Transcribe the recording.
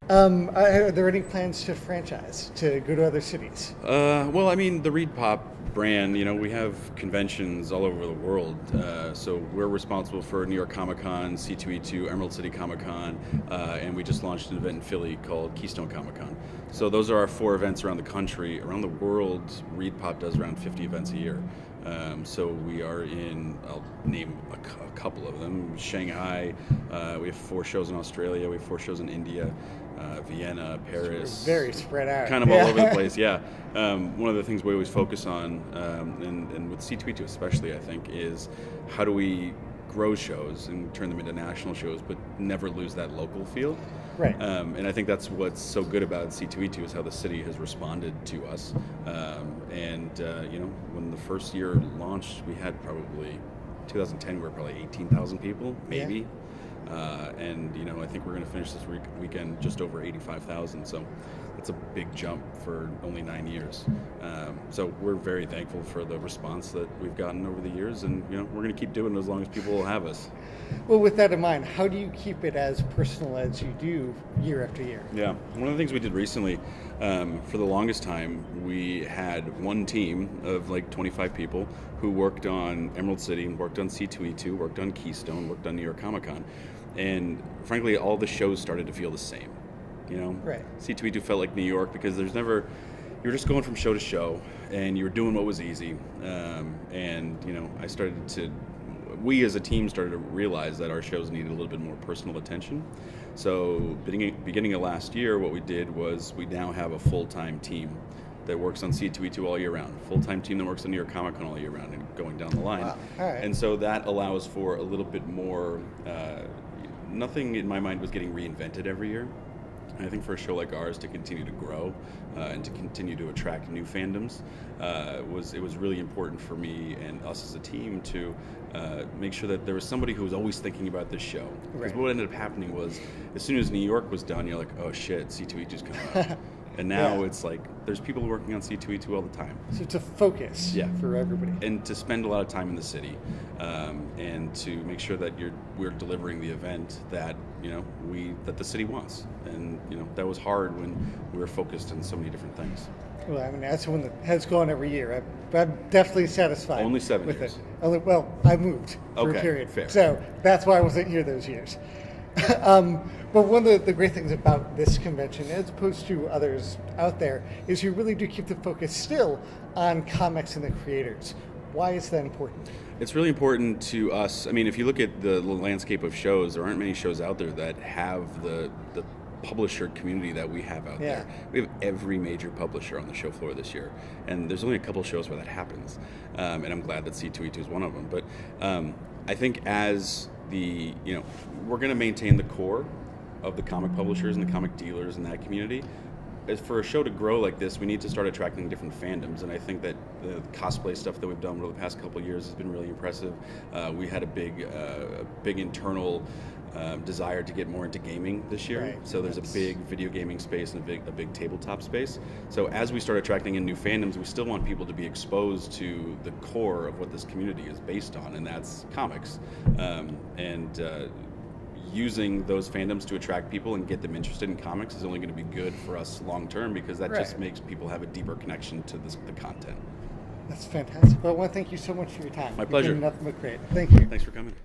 Are there any plans to franchise, to go to other cities? Well, I mean, the ReedPOP brand, we have conventions all over the world. So we're responsible for New York Comic Con, C2E2, Emerald City Comic Con, and we just launched an event in Philly called Keystone Comic Con. So those are our 4 events around the country. Around the world, ReedPOP does around 50 events a year. So we are in, I'll name a couple of them, Shanghai, we have 4 shows in Australia, we have 4 shows in India, Vienna, Paris. Very spread out. Kind of all over the place, yeah. One of the things we always focus on, and with C2E2 especially, I think, is how do we grow shows and turn them into national shows, but never lose that local feel. Right. And I think that's what's so good about C2E2 is how the city has responded to us. When the first year launched, we had probably, 2010, we were probably 18,000 people, maybe. Yeah. I think we're going to finish this weekend just over 85,000. So that's a big jump for only 9 years. So we're very thankful for the response that we've gotten over the years, and we're going to keep doing it as long as people will have us. Well, with that in mind, how do you keep it as personal as you do year after year? Yeah, one of the things we did recently, for the longest time, we had one team of like 25 people who worked on Emerald City, worked on C2E2, worked on Keystone, worked on New York Comic Con, and frankly, all the shows started to feel the same. Right. C2E2 felt like New York because you were just going from show to show, and you were doing what was easy. We as a team started to realize that our shows needed a little bit more personal attention. So beginning of last year, what we did was we now have a full-time team that works on C2E2 all year round, full-time team that works on New York Comic Con all year round, and going down the line. Wow. All right. And so that allows for a little bit more, nothing in my mind was getting reinvented every year. And I think for a show like ours to continue to grow and to continue to attract new fandoms, it was really important for me and us as a team to make sure that there was somebody who was always thinking about this show. Because Right. what ended up happening was, as soon as New York was done, you're like, oh shit, C2E2's coming out. And now Yeah. It's like, there's people working on C2E2 all the time. So it's a focus for everybody. And to spend a lot of time in the city, and to make sure that we're delivering the event that that the city wants. And that was hard when we were focused on so many different things. Well, I mean, that's one that has gone every year. I'm definitely satisfied. Only 7 with years. It. Well, I moved for Okay, a period, fair. so that's why I wasn't here those years. But one of the great things about this convention, as opposed to others out there, is you really do keep the focus still on comics and the creators. Why is that important? It's really important to us. I mean, if you look at the landscape of shows, there aren't many shows out there that have the publisher community that we have out there. We have every major publisher on the show floor this year, and there's only a couple shows where that happens. And I'm glad that C2E2 is one of them. But I think as we're going to maintain the core of the comic publishers and the comic dealers in that community. As for a show to grow like this, we need to start attracting different fandoms, and I think that the cosplay stuff that we've done over the past couple of years has been really impressive. We had a big internal desire to get more into gaming this year. Right. So there's a big video gaming space and a big tabletop space. So as we start attracting in new fandoms, we still want people to be exposed to the core of what this community is based on, and that's comics. Using those fandoms to attract people and get them interested in comics is only going to be good for us long term, because that just makes people have a deeper connection to the content. That's fantastic. Well, I want to thank you so much for your time. My pleasure. You've been nothing but great. Thank you. Thanks for coming.